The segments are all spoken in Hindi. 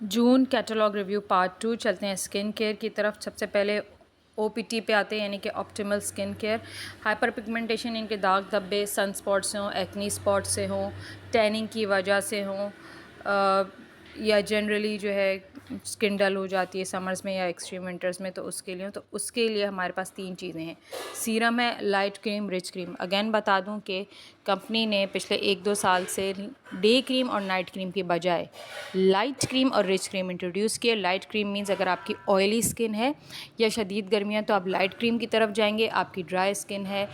जून कैटलॉग रिव्यू पार्ट 2 चलते हैं स्किन केयर की तरफ। सबसे पहले ओपीटी पे आते हैं, यानी कि optimal skin care. Hyper pigmentation, इनके दाग धब्बे सन स्पॉट से हों, एक्नी स्पॉट से हों, टैनिंग की वजह से हों, या जनरली जो है स्किन डल हो जाती है समर्स में या एक्सट्रीम विंटर्स में, तो उसके लिए हमारे पास 3 चीज़ें हैं। सीरम है, light cream, rich cream. Again बता दूं कि कंपनी ने पिछले 1-2 साल से डे क्रीम और नाइट क्रीम की बजाय लाइट क्रीम और रिच क्रीम इंट्रोड्यूस किए। लाइट क्रीम मीन्स अगर आपकी ऑयली स्किन है या शदीद गर्मियाँ तो आप लाइट क्रीम की तरफ जाएंगे। आपकी ड्राई स्किन है,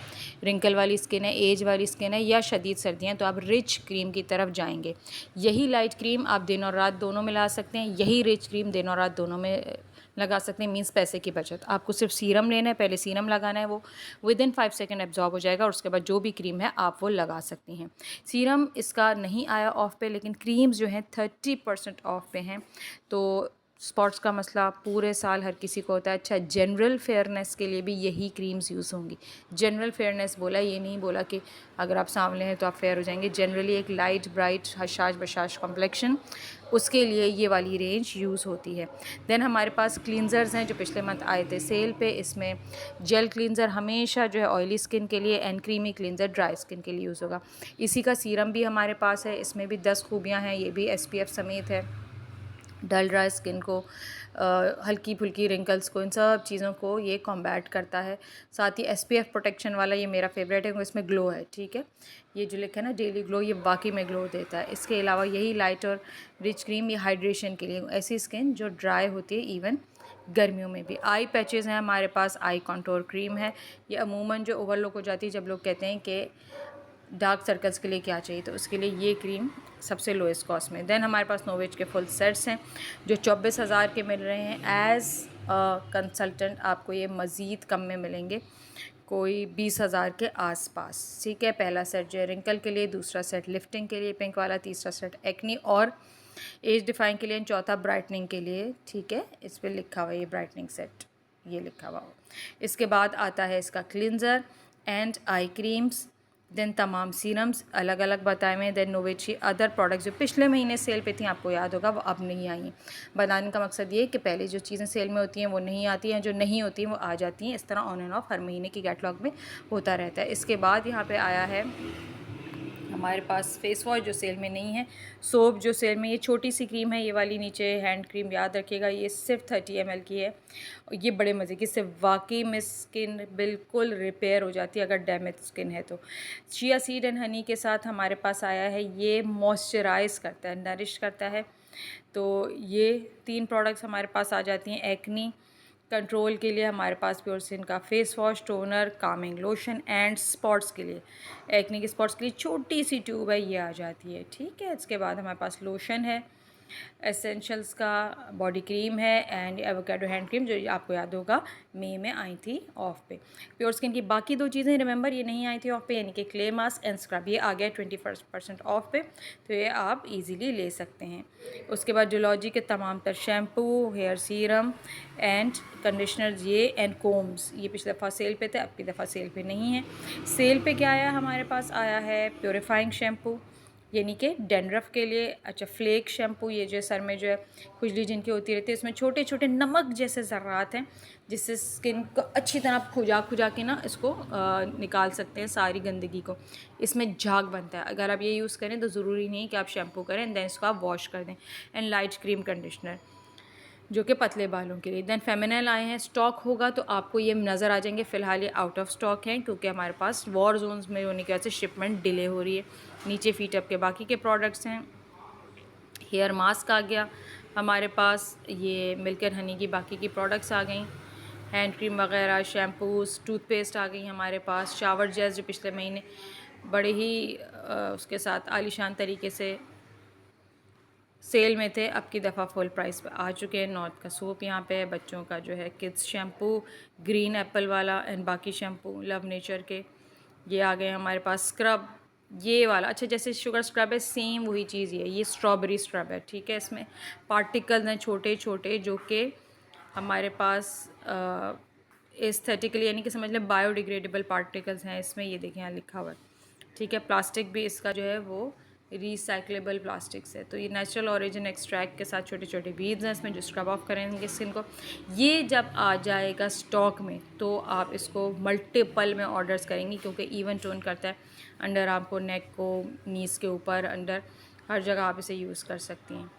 रिंकल वाली स्किन है, एज वाली स्किन है या शदीद सर्दियाँ, तो आप रिच क्रीम की तरफ जाएंगे। यही लाइट क्रीम आप दिन और रात दोनों में ला सकते हैं, यही रिच क्रीम दिन और रात दोनों में लगा सकते हैं। मीन्स पैसे की बचत। आपको सिर्फ सीरम लेना है, पहले सीरम लगाना है, वो विदिन 5 सेकेंड एब्जॉर्ब हो जाएगा और उसके बाद जो भी क्रीम है आप वो लगा सकती हैं। सीरम इसका नहीं आया ऑफ पे, लेकिन क्रीम्स जो हैं 30% ऑफ पे हैं। तो स्पॉट्स का मसला पूरे साल हर किसी को होता है। अच्छा, जनरल फेयरनेस के लिए भी यही क्रीम्स यूज़ होंगी। जनरल फेयरनेस बोला, ये नहीं बोला कि अगर आप सांवले हैं तो आप फेयर हो जाएंगे। जनरली एक लाइट ब्राइट हशाश बशाश कॉम्प्लेक्शन, उसके लिए ये वाली रेंज यूज़ होती है। देन हमारे पास क्लींजर्स हैं जो पिछले मंथ आए थे सेल पे। इसमें जेल क्लींजर हमेशा जो है ऑयली स्किन के लिए, and creamy cleanser dry skin के लिए यूज़ होगा। इसी का सीरम भी हमारे पास है, इसमें भी 10 खूबियाँ हैं, ये भी SPF समेत है। डल ड्राई स्किन को, हल्की फुल्की रिंकल्स को, इन सब चीज़ों को ये कॉम्बैट करता है। साथ ही SPF प्रोटेक्शन वाला ये मेरा फेवरेट है, इसमें ग्लो है। ठीक है, ये जो लिखा है ना डेली ग्लो, ये वाकई में ग्लो देता है। इसके अलावा यही लाइट और रिच क्रीम ये हाइड्रेशन के लिए, ऐसी स्किन जो ड्राई होती है इवन गर्मियों में भी। आई पैचेज़ हैं हमारे पास, आई कंटूर क्रीम है। ये अमूमन जो ओवरलुक हो जाती है जब लोग कहते हैं कि डार्क सर्कल्स के लिए क्या चाहिए, तो उसके लिए ये क्रीम सबसे लोएस्ट कॉस्ट में। देन हमारे पास नोवेज के फुल सेट्स हैं जो 24,000 के मिल रहे हैं। एज़ कंसल्टेंट आपको ये मज़ीद कम में मिलेंगे, कोई 20,000 के आसपास। ठीक है, पहला सेट जो है रिंकल के लिए, दूसरा सेट लिफ्टिंग के लिए पिंक वाला, तीसरा सेट एक्नी और एज डिफाइन के लिए, चौथा ब्राइटनिंग के लिए। ठीक है, इस पर लिखा हुआ ये ब्राइटनिंग सेट, ये लिखा हुआ हो। इसके बाद आता है इसका cleanser and eye creams. Then तमाम सीरम्स अलग अलग बताए हुए हैं। देन नोवेची अदर प्रोडक्ट्स जो पिछले महीने सेल पे थी, आपको याद होगा, वो अब नहीं आई हैं। बताने का मकसद ये कि पहले जो चीज़ें सेल में होती हैं वो नहीं आती हैं, जो नहीं होती हैं वो आ जाती हैं। इस तरह ऑन एंड ऑफ हर महीने की कैटलॉग में होता रहता है। इसके बाद यहाँ पे आया है हमारे पास फेस वॉश जो सेल में नहीं है, सोप जो सेल में, ये छोटी सी क्रीम है, ये वाली नीचे हैंड क्रीम, याद रखिएगा, ये सिर्फ 30 ml की है। ये बड़े मज़े की, इससे वाकई में स्किन बिल्कुल रिपेयर हो जाती है अगर डैमेज स्किन है तो। चिया सीड एंड हनी के साथ हमारे पास आया है, ये मॉइस्चराइज़ करता है, नरिश करता है। तो ये 3 प्रोडक्ट्स हमारे पास आ जाती हैं। एक्नी कंट्रोल के लिए हमारे पास प्योर स्किन का face wash, toner, Kameng lotion, and spots के लिए, एक्ने के स्पॉट्स के लिए छोटी सी ट्यूब है, ये आ जाती है। ठीक है, इसके बाद हमारे पास लोशन है, एसेंशियल्स का बॉडी क्रीम है, एंड एवोकाडो हैंड क्रीम जो आपको याद होगा मई में आई थी ऑफ पे। प्योर स्किन की बाकी 2 चीज़ें रिमेंबर ये नहीं आई थी ऑफ पे, यानी कि क्ले मास्क एंड स्क्रब, ये आ गया 21% ऑफ पे, तो ये आप इजीली ले सकते हैं। उसके बाद डुलॉजी के तमाम तर shampoo, hair serum and conditioner, ये एंड कोम्स, ये पिछली दफ़ा सेल पे थे, अब की दफ़ा सेल पे नहीं है। सेल पे क्या आया हमारे पास, आया है प्योरीफाइंग शैम्पू, यानी कि डैंड्रफ के लिए। अच्छा, फ्लेक शैम्पू, ये जो सर में जो है खुजली जिनकी होती रहती है, इसमें छोटे छोटे नमक जैसे ज़र्रात हैं जिससे स्किन को अच्छी तरह खुजा खुजा के ना इसको निकाल सकते हैं सारी गंदगी को। इसमें झाग बनता है। अगर आप ये यूज़ करें तो ज़रूरी नहीं कि आप शैम्पू करें, देन इसको आप वॉश कर दें। एंड लाइट क्रीम कंडीशनर जो कि पतले बालों के लिए। देन फेमिनल आए हैं, स्टॉक होगा तो आपको ये नज़र आ जाएंगे। फ़िलहाल ये आउट ऑफ स्टॉक हैं क्योंकि हमारे पास वॉर जोन्स में होने की वजह से शिपमेंट डिले हो रही है। नीचे फीट अप के बाकी के प्रोडक्ट्स हैं। हेयर मास्क आ गया हमारे पास, ये मिल्क एंड हनी की बाकी की प्रोडक्ट्स आ गई, हैंड क्रीम वगैरह, शैम्पूज़, टूथपेस्ट आ गई हमारे पास, शावर जेल्स जो पिछले महीने बड़े ही उसके साथ आलीशान तरीके से सेल में थे, अब की दफ़ा फुल प्राइस पे आ चुके हैं। नॉर्थ का सूप यहाँ पे है, बच्चों का जो है किड्स शैम्पू ग्रीन एप्पल वाला, एंड बाकी शैम्पू लव नेचर के ये आ गए हमारे पास। स्क्रब ये वाला, अच्छा जैसे शुगर स्क्रब है सेम वही चीज़ ये स्ट्रॉबेरी स्क्रब है। ठीक है, इसमें पार्टिकल्स हैं छोटे छोटे जो कि हमारे पास एस्थेटिकली, यानी कि समझ लें बायोडिग्रेडेबल पार्टिकल्स हैं इसमें, ये देखें यहाँ लिखा हुआ है। ठीक है, प्लास्टिक भी इसका जो है वो रिसाइक्लेबल प्लास्टिक से। तो ये नेचुरल ओरिजिन एक्सट्रैक्ट के साथ छोटे छोटे बीड्स हैं इसमें जो स्क्रब ऑफ करेंगे स्किन को। ये जब आ जाएगा स्टॉक में तो आप इसको मल्टीपल में ऑर्डर्स करेंगी, क्योंकि इवन टोन करता है अंडर आर्म को, नेक को, नीज के ऊपर, अंडर, हर जगह आप इसे यूज़ कर सकती हैं।